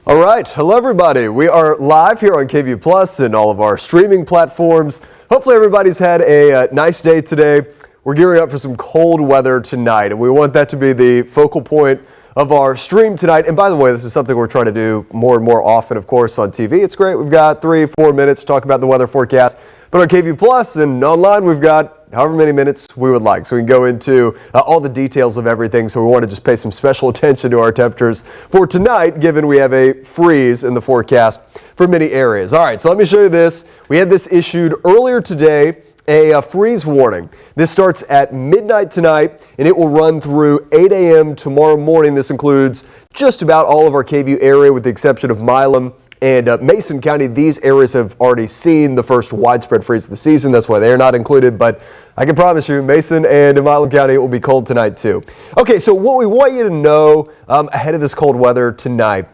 All right, hello everybody. We are live here on KVUE Plus and all of our streaming platforms. Hopefully everybody's had a nice day today. We're gearing up for some cold weather tonight, and we want that to be the focal point of our stream tonight. And by the way, this is something we're trying to do more and more often, of course, on TV. It's great. We've got 3-4 minutes to talk about the weather forecast. But on KVUE Plus and online, we've got however many minutes we would like. So we can go into all the details of everything. So we want to just pay some special attention to our temperatures for tonight, given we have a freeze in the forecast for many areas. All right, so let me show you this. We had this issued earlier today, a freeze warning. This starts at midnight tonight, and it will run through 8 a.m. tomorrow morning. This includes just about all of our KVUE area, with the exception of Milam and Mason County. These areas have already seen the first widespread freeze of the season. That's why they're not included, but I can promise you, Mason and Milam County, it will be cold tonight too. Okay, so what we want you to know ahead of this cold weather tonight,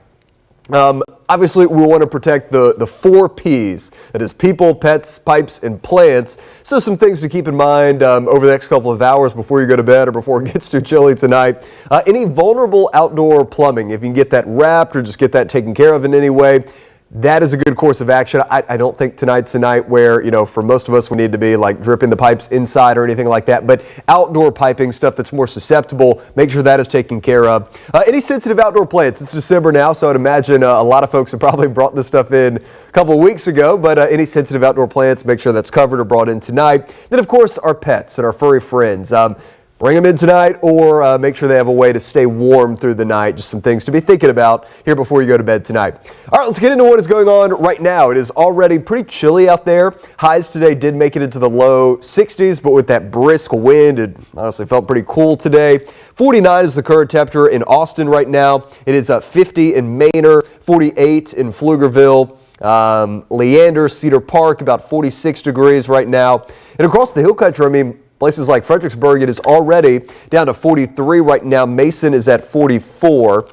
obviously we want to protect the 4 Ps. That is people, pets, pipes, and plants. So some things to keep in mind over the next couple of hours before you go to bed or before it gets too chilly tonight. Any vulnerable outdoor plumbing, if you can get that wrapped or just get that taken care of in any way, that is a good course of action. I don't think tonight's a night where, you know, for most of us, we need to be like dripping the pipes inside or anything like that. But outdoor piping, stuff that's more susceptible, make sure that is taken care of. Any sensitive outdoor plants. It's December now, so I'd imagine a lot of folks have probably brought this stuff in a couple of weeks ago. But any sensitive outdoor plants, make sure that's covered or brought in tonight. Then, of course, our pets and our furry friends. Bring them in tonight, or make sure they have a way to stay warm through the night. Just some things to be thinking about here before you go to bed tonight. All right, let's get into what is going on right now. It is already pretty chilly out there. Highs today did make it into the low 60s, but with that brisk wind, it honestly felt pretty cool today. 49 is the current temperature in Austin right now. It is 50 in Manor, 48 in Pflugerville. Leander, Cedar Park, about 46 degrees right now. And across the hill country, I mean, places like Fredericksburg, it is already down to 43 right now. Mason is at 44.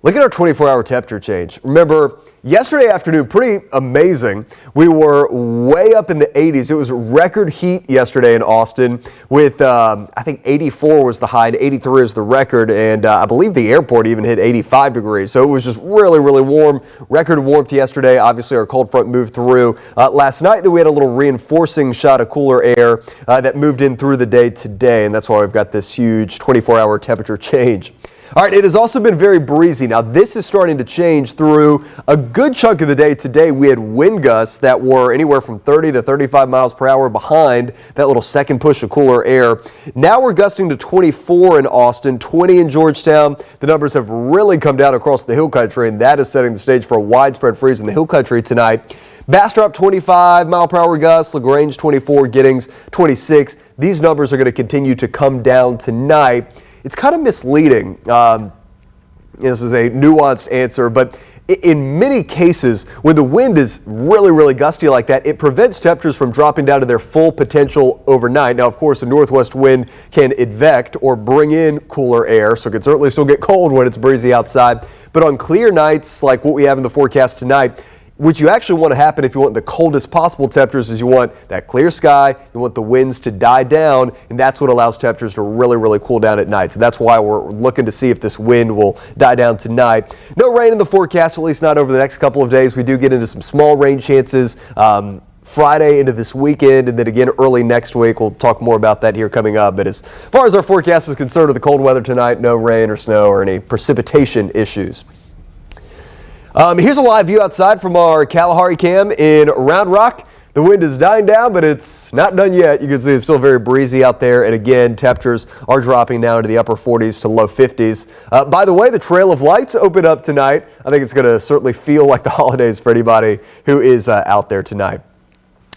Look at our 24-hour temperature change. Remember, yesterday afternoon, pretty amazing. We were way up in the 80s. It was record heat yesterday in Austin with, I think 84 was the high and 83 is the record. And I believe the airport even hit 85 degrees. So it was just really, really warm. Record warmth yesterday. Obviously, our cold front moved through last night. Then we had a little reinforcing shot of cooler air that moved in through the day today. And that's why we've got this huge 24-hour temperature change. All right, it has also been very breezy. Now, this is starting to change through a good chunk of the day today. We had wind gusts that were anywhere from 30 to 35 miles per hour behind that little second push of cooler air. Now we're gusting to 24 in Austin, 20 in Georgetown. The numbers have really come down across the hill country, and that is setting the stage for a widespread freeze in the hill country tonight. Bastrop 25 mile per hour gusts, LaGrange 24, Giddings 26. These numbers are going to continue to come down tonight. It's kind of misleading. This is a nuanced answer, but in many cases, when the wind is really, really gusty like that, it prevents temperatures from dropping down to their full potential overnight. Now, of course, the northwest wind can advect or bring in cooler air, so it can certainly still get cold when it's breezy outside. But on clear nights like what we have in the forecast tonight, which you actually want to happen if you want the coldest possible temperatures, is you want that clear sky, you want the winds to die down, and that's what allows temperatures to really, really cool down at night. So that's why we're looking to see if this wind will die down tonight. No rain in the forecast, at least not over the next couple of days. We do get into some small rain chances Friday into this weekend, and then again early next week. We'll talk more about that here coming up. But as far as our forecast is concerned with the cold weather tonight, no rain or snow or any precipitation issues. Here's a live view outside from our Kalahari cam in Round Rock. The wind is dying down, but it's not done yet. You can see it's still very breezy out there. And again, temperatures are dropping down to the upper 40s to low 50s. By the way, the Trail of Lights open up tonight. I think it's going to certainly feel like the holidays for anybody who is out there tonight.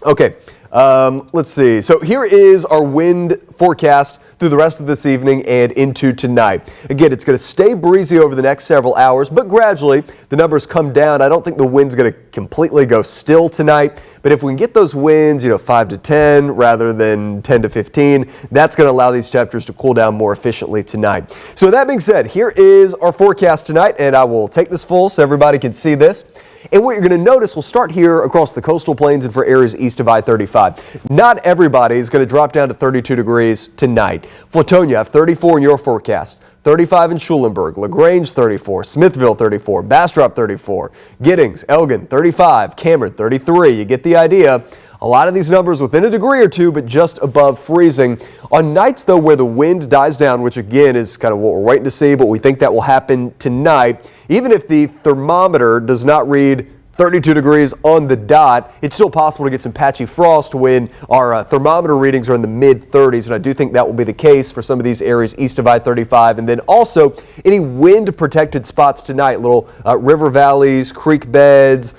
Okay, let's see. So here is our wind forecast through the rest of this evening and into tonight. Again, it's going to stay breezy over the next several hours, but gradually the numbers come down. I don't think the wind's going to completely go still tonight, but if we can get those winds, 5 to 10 rather than 10 to 15, that's going to allow these temperatures to cool down more efficiently tonight. So with that being said, here is our forecast tonight, and I will take this full so everybody can see this. And what you're going to notice, we'll start here across the coastal plains and for areas east of I-35. Not everybody is going to drop down to 32 degrees tonight. Flatonia, have 34 in your forecast. 35 in Schulenburg, LaGrange 34, Smithville 34, Bastrop 34, Giddings, Elgin 35, Cameron 33. You get the idea. A lot of these numbers within a degree or two, but just above freezing. On nights, though, where the wind dies down, which again is kind of what we're waiting to see, but we think that will happen tonight, even if the thermometer does not read 32 degrees on the dot, it's still possible to get some patchy frost when our thermometer readings are in the mid-30s, and I do think that will be the case for some of these areas east of I-35. And then also any wind-protected spots tonight, little river valleys, creek beds,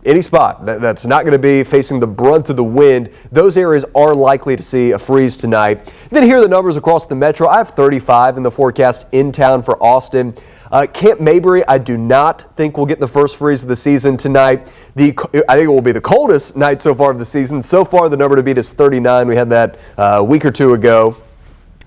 any spot that's not going to be facing the brunt of the wind, those areas are likely to see a freeze tonight. Then here are the numbers across the metro. I have 35 in the forecast in town for Austin. Camp Mabry, I do not think we'll get the first freeze of the season tonight. I think it will be the coldest night so far of the season. So far, the number to beat is 39. We had that a week or two ago.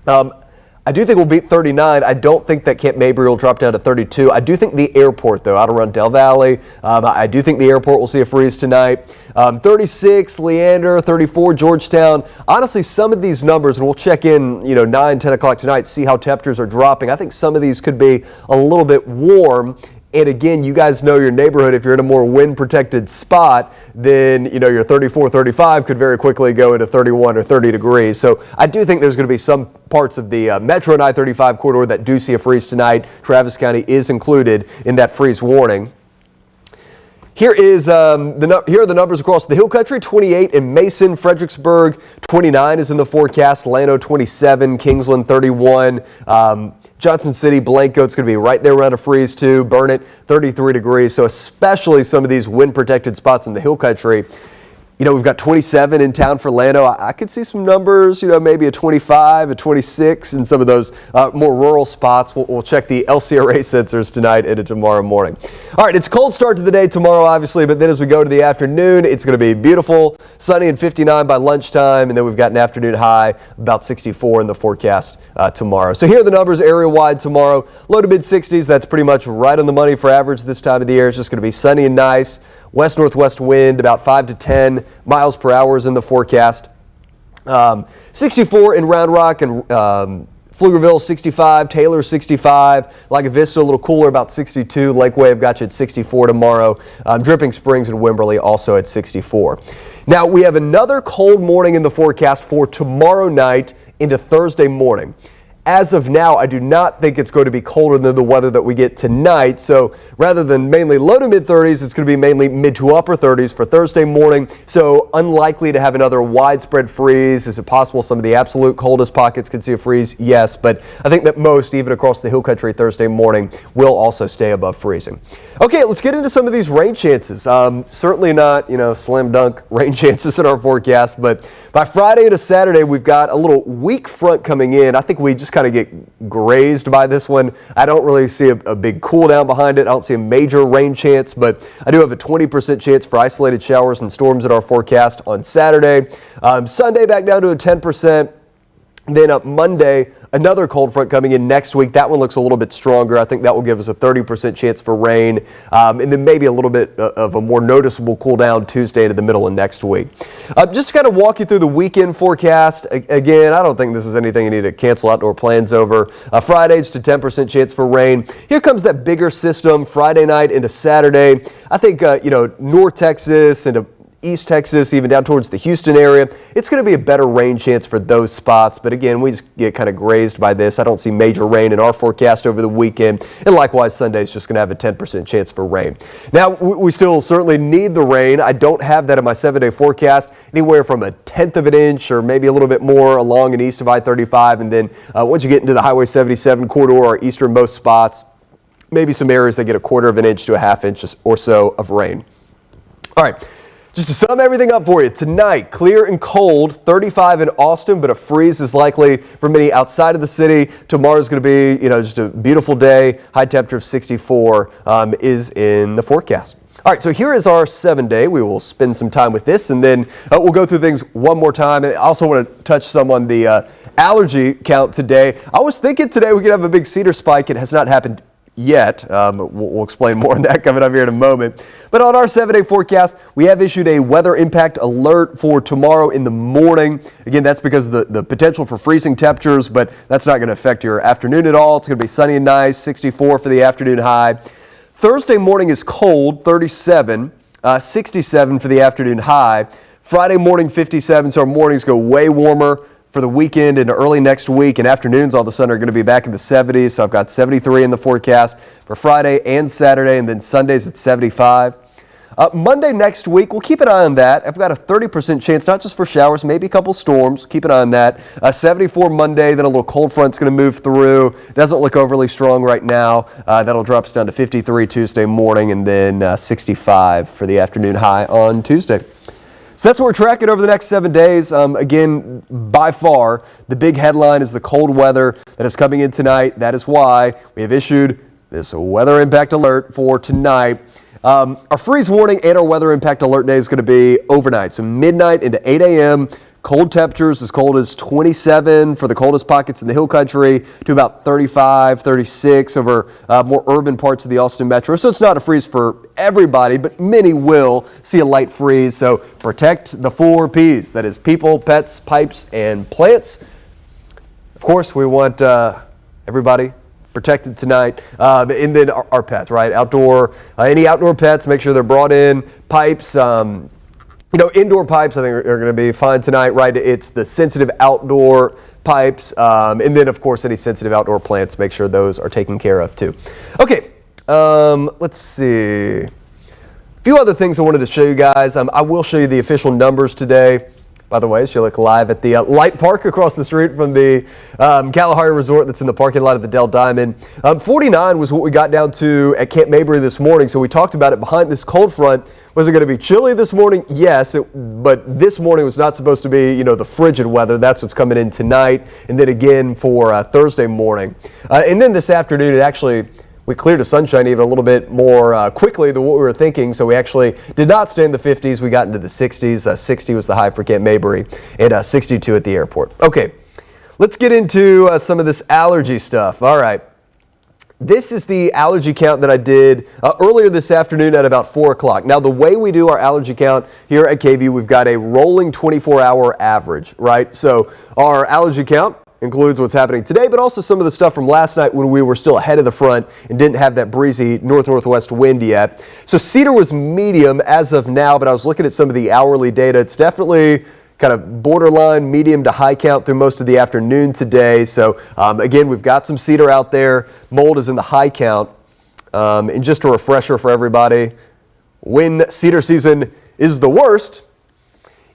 I do think we'll beat 39. I don't think that Camp Mabry will drop down to 32. I do think the airport, though, out around Del Valle, I do think the airport will see a freeze tonight. 36, Leander, 34, Georgetown. Honestly, some of these numbers, and we'll check in, 9, 10 o'clock tonight, see how temperatures are dropping. I think some of these could be a little bit warm. And again, you guys know your neighborhood. If you're in a more wind-protected spot, then your 34, 35 could very quickly go into 31 or 30 degrees. So I do think there's going to be some parts of the Metro and I-35 corridor that do see a freeze tonight. Travis County is included in that freeze warning. Here are the numbers across the hill country. 28 in Mason, Fredericksburg. 29 is in the forecast. Llano 27, Kingsland 31. Johnson City, Blanco, it's going to be right there around a freeze too. Burnett 33 degrees. So especially some of these wind protected spots in the hill country. We've got 27 in town for Llano. I could see some numbers, maybe a 25, a 26 in some of those more rural spots. We'll check the LCRA sensors tonight into tomorrow morning. All right, it's a cold start to the day tomorrow, obviously, but then as we go to the afternoon, it's going to be beautiful, sunny and 59 by lunchtime, and then we've got an afternoon high, about 64 in the forecast tomorrow. So here are the numbers area-wide tomorrow. Low to mid-60s, that's pretty much right on the money for average this time of the year. It's just going to be sunny and nice. West-northwest wind, about 5 to 10 miles per hour is in the forecast. 64 in Round Rock and Pflugerville, 65. Taylor, 65. Laga Vista, a little cooler, about 62. Lake Wave got you at 64 tomorrow. Dripping Springs and Wimberley also at 64. Now, we have another cold morning in the forecast for tomorrow night into Thursday morning. As of now, I do not think it's going to be colder than the weather that we get tonight. So rather than mainly low to mid 30s, it's going to be mainly mid to upper 30s for Thursday morning. So unlikely to have another widespread freeze. Is it possible some of the absolute coldest pockets could see a freeze? Yes, but I think that most, even across the hill country Thursday morning, will also stay above freezing. Okay, let's get into some of these rain chances. Certainly not, slam dunk rain chances in our forecast, but by Friday to Saturday, we've got a little weak front coming in. I think we just kind of get grazed by this one. I don't really see a big cool down behind it. I don't see a major rain chance, but I do have a 20% chance for isolated showers and storms in our forecast on Saturday. Sunday back down to a 10%. Then up Monday, another cold front coming in next week. That one looks a little bit stronger. I think that will give us a 30% chance for rain. And then maybe a little bit of a more noticeable cool down Tuesday into the middle of next week. Just to kind of walk you through the weekend forecast. Again, I don't think this is anything you need to cancel outdoor plans over. Friday, just a 10% chance for rain. Here comes that bigger system Friday night into Saturday. I think, North Texas and East Texas, even down towards the Houston area, it's going to be a better rain chance for those spots. But again, we just get kind of grazed by this. I don't see major rain in our forecast over the weekend. And likewise, Sunday's just going to have a 10% chance for rain. Now, we still certainly need the rain. I don't have that in my 7-day forecast. Anywhere from a 1/10 of an inch or maybe a little bit more along and east of I-35. And then once you get into the Highway 77 corridor or easternmost spots, maybe some areas that get a 1/4 of an inch to a 1/2 inch or so of rain. All right. Just to sum everything up for you, tonight, clear and cold, 35 in Austin, but a freeze is likely for many outside of the city. Tomorrow's going to be, just a beautiful day. High temperature of 64 is in the forecast. All right, so here is our 7-day. We will spend some time with this, and then we'll go through things one more time. And I also want to touch some on the allergy count today. I was thinking today we could have a big cedar spike. It has not happened yet. We'll explain more on that coming up here in a moment. But on our 7-day forecast, we have issued a weather impact alert for tomorrow in the morning. Again, that's because of the potential for freezing temperatures, but that's not going to affect your afternoon at all. It's going to be sunny and nice, 64 for the afternoon high. Thursday morning is cold, 37, 67 for the afternoon high. Friday morning, 57, so our mornings go way warmer for the weekend and early next week, and afternoons all of a sudden are going to be back in the 70s. So I've got 73 in the forecast for Friday and Saturday, and then Sundays at 75. Monday next week, we'll keep an eye on that. I've got a 30% chance, not just for showers, maybe a couple storms. Keep an eye on that. 74 Monday, then a little cold front's going to move through. Doesn't look overly strong right now. That'll drop us down to 53 Tuesday morning, and then 65 for the afternoon high on Tuesday. So that's what we're tracking over the next 7 days. Again, by far, the big headline is the cold weather that is coming in tonight. That is why we have issued this weather impact alert for tonight. Our freeze warning and our weather impact alert day is going to be overnight, so midnight into 8 a.m. Cold temperatures as cold as 27 for the coldest pockets in the hill country to about 35, 36 over more urban parts of the Austin metro. So it's not a freeze for everybody, but many will see a light freeze. So protect the 4 Ps. That is people, pets, pipes, and plants. Of course, we want everybody protected tonight. And then our pets, right? Outdoor, any outdoor pets, make sure they're brought in. Pipes, indoor pipes I think are going to be fine tonight, right? It's the sensitive outdoor pipes. And then, of course, any sensitive outdoor plants, make sure those are taken care of too. Okay, let's see. A few other things I wanted to show you guys. I will show you the official numbers today. By the way, she look live at the Light Park across the street from the Kalahari Resort that's in the parking lot of the Dell Diamond. 49 was what we got down to at Camp Mabry this morning, so we talked about it behind this cold front. Was it going to be chilly this morning? Yes, but this morning was not supposed to be, the frigid weather. That's what's coming in tonight, and then again for Thursday morning. And then this afternoon, we cleared to sunshine even a little bit more quickly than what we were thinking, so we actually did not stay in the 50s. We got into the 60s. 60 was the high for Camp Mabry, and 62 at the airport. Okay, let's get into some of this allergy stuff. All right. This is the allergy count that I did earlier this afternoon at about 4 o'clock. Now, the way we do our allergy count here at KVUE, we've got a rolling 24-hour average, right? So our allergy count includes what's happening today, but also some of the stuff from last night when we were still ahead of the front and didn't have that breezy north-northwest wind yet. So Cedar was medium as of now, but I was looking at some of the hourly data. It's definitely kind of borderline medium to high count through most of the afternoon today. So again, we've got some Cedar out there. Mold is in the high count. And just a refresher for everybody, when Cedar season is the worst,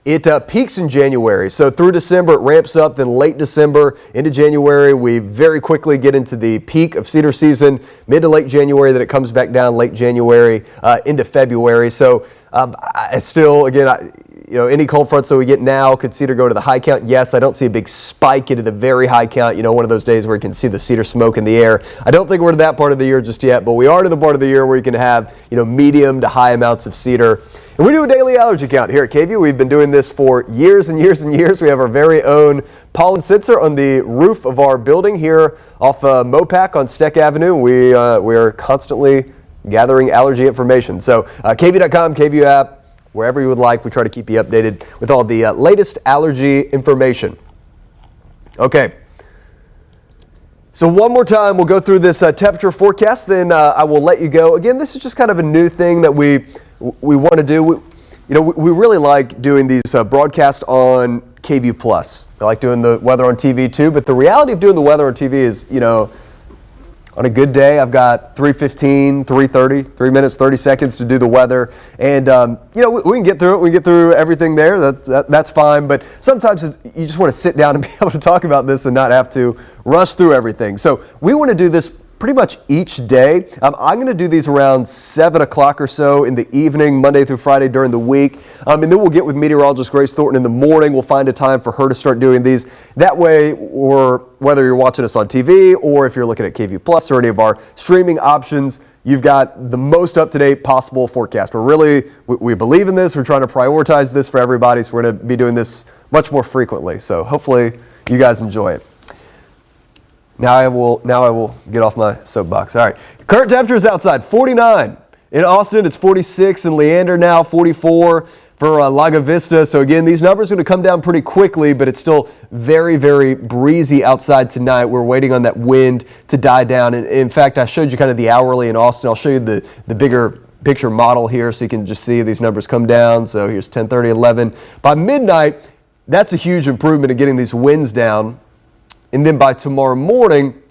it peaks in January. So through December, it ramps up. Then late December into January, we very quickly get into the peak of Cedar season. Mid to late January, then it comes back down late January into February. So I still, again, any cold fronts that we get now, could Cedar go to the high count? Yes, I don't see a big spike into the very high count. One of those days where you can see the Cedar smoke in the air. I don't think we're to that part of the year just yet, but we are to the part of the year where you can have, medium to high amounts of Cedar. And we do a daily allergy count here at KVUE. We've been doing this for years and years and years. We have our very own pollen sensor on the roof of our building here off Mopac on Steck Avenue. We are constantly gathering allergy information. So KVUE.com, KVUE app, wherever you would like. We try to keep you updated with all the latest allergy information. Okay. So one more time, we'll go through this temperature forecast, then I will let you go. Again, this is just kind of a new thing that we want to do. We really like doing these broadcasts on KVUE Plus. I like doing the weather on TV too, but the reality of doing the weather on TV is, on a good day, I've got 3:15, 3:30, 3 minutes, 30 seconds to do the weather. And, we can get through it. We can get through everything there. That's fine. But sometimes you just want to sit down and be able to talk about this and not have to rush through everything. So we want to do this pretty much each day. I'm going to do these around 7 o'clock or so in the evening, Monday through Friday during the week. And then we'll get with meteorologist Grace Thornton in the morning. We'll find a time for her to start doing these. That way, or whether you're watching us on TV or if you're looking at KVUE Plus or any of our streaming options, you've got the most up-to-date possible forecast. We believe in this. We're trying to prioritize this for everybody, so we're going to be doing this much more frequently. So hopefully you guys enjoy it. Now I will get off my soapbox. All right. Current temperatures outside, 49. In Austin, it's 46. In Leander now, 44 for Lago Vista. So again, these numbers are going to come down pretty quickly, but it's still very, very breezy outside tonight. We're waiting on that wind to die down. And in fact, I showed you kind of the hourly in Austin. I'll show you the bigger picture model here so you can just see these numbers come down. So here's 10:30, 11. By midnight, that's a huge improvement in getting these winds down. And then by tomorrow morning,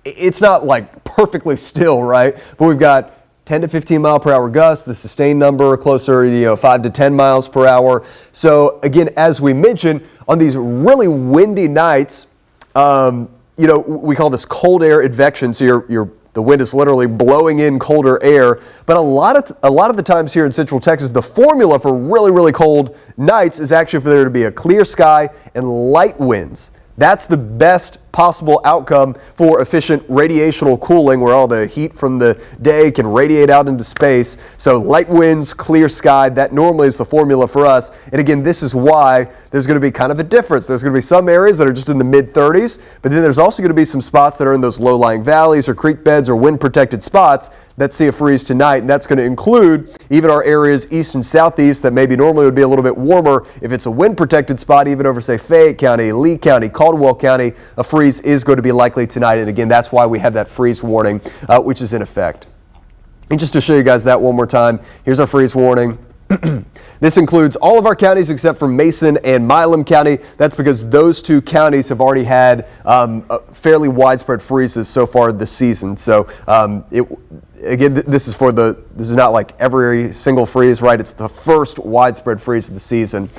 it's not like perfectly still, right? But we've got 10 to 15 mile per hour gusts, the sustained number closer to 5 to 10 miles per hour. So again, as we mentioned, on these really windy nights, we call this cold air advection. So the wind is literally blowing in colder air. But a lot of the times here in Central Texas, the formula for really, really cold nights is actually for there to be a clear sky and light winds. That's the best possible outcome for efficient radiational cooling, where all the heat from the day can radiate out into space. So light winds, clear sky, that normally is the formula for us. And again, this is why there's going to be kind of a difference. There's going to be some areas that are just in the mid-30s, but then there's also going to be some spots that are in those low-lying valleys or creek beds or wind-protected spots that see a freeze tonight. And that's going to include even our areas east and southeast that maybe normally would be a little bit warmer. If it's a wind-protected spot, even over, say, Fayette County, Lee County, Caldwell County, a freeze is going to be likely tonight. And again, that's why we have that freeze warning, which is in effect. And just to show you guys that one more time, here's our freeze warning. This includes all of our counties except for Mason and Milam County. That's because those two counties have already had fairly widespread freezes so far this season. So again, this is not like every single freeze, right? It's the first widespread freeze of the season.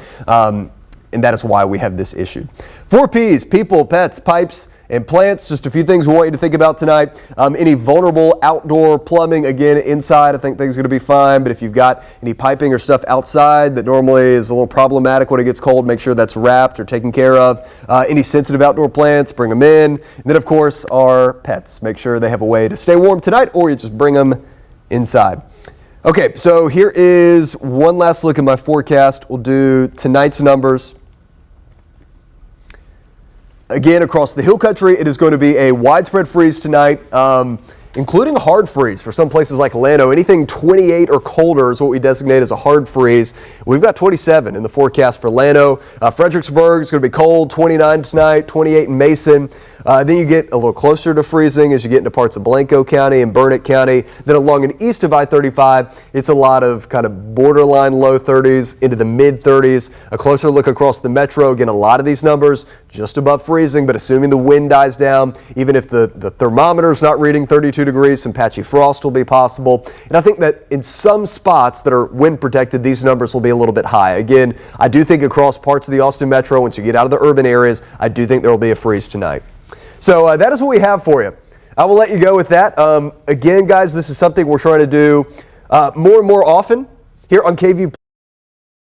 And that is why we have this issued. 4 Ps, people, pets, pipes, and plants. Just a few things we want you to think about tonight. Any vulnerable outdoor plumbing, again, inside, I think things are going to be fine. But if you've got any piping or stuff outside that normally is a little problematic when it gets cold, make sure that's wrapped or taken care of. Any sensitive outdoor plants, bring them in. And then, of course, our pets. Make sure they have a way to stay warm tonight, or you just bring them inside. Okay, so here is one last look at my forecast. We'll do tonight's numbers. Again, across the hill country, it is going to be a widespread freeze tonight, including a hard freeze for some places like Llano. Anything 28 or colder is what we designate as a hard freeze. We've got 27 in the forecast for Llano. Fredericksburg is going to be cold, 29 tonight, 28 in Mason. Then you get a little closer to freezing as you get into parts of Blanco County and Burnett County. Then along and east of I-35, it's a lot of kind of borderline low 30s into the mid 30s. A closer look across the metro. Again, a lot of these numbers just above freezing, but assuming the wind dies down, even if the thermometer is not reading 32 degrees, some patchy frost will be possible. And I think that in some spots that are wind protected, these numbers will be a little bit high. Again, I do think across parts of the Austin metro, once you get out of the urban areas, I do think there will be a freeze tonight. So that is what we have for you. I will let you go with that. Again, guys, this is something we're trying to do more and more often here on KVUE.